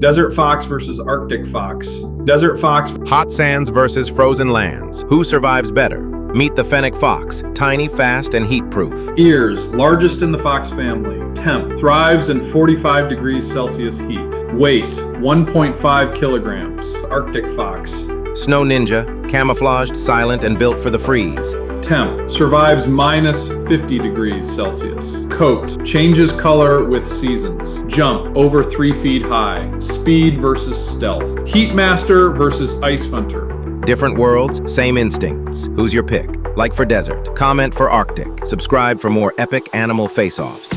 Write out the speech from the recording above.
Desert fox versus Arctic fox. Desert fox. Hot sands versus frozen lands. Who survives better? Meet the fennec fox, tiny, fast, and heat-proof. Ears, largest in the fox family. Temp, thrives in 45 degrees Celsius heat. Weight, 1.5 kilograms. Arctic fox. Snow ninja, camouflaged, silent, and built for the freeze. Temp, survives minus 50 degrees Celsius. Coat, changes color with seasons. Jump, over 3 feet high. Speed versus stealth. Heatmaster versus Ice Hunter. Different worlds, same instincts. Who's your pick? Like for desert, comment for Arctic. Subscribe for more epic animal face-offs.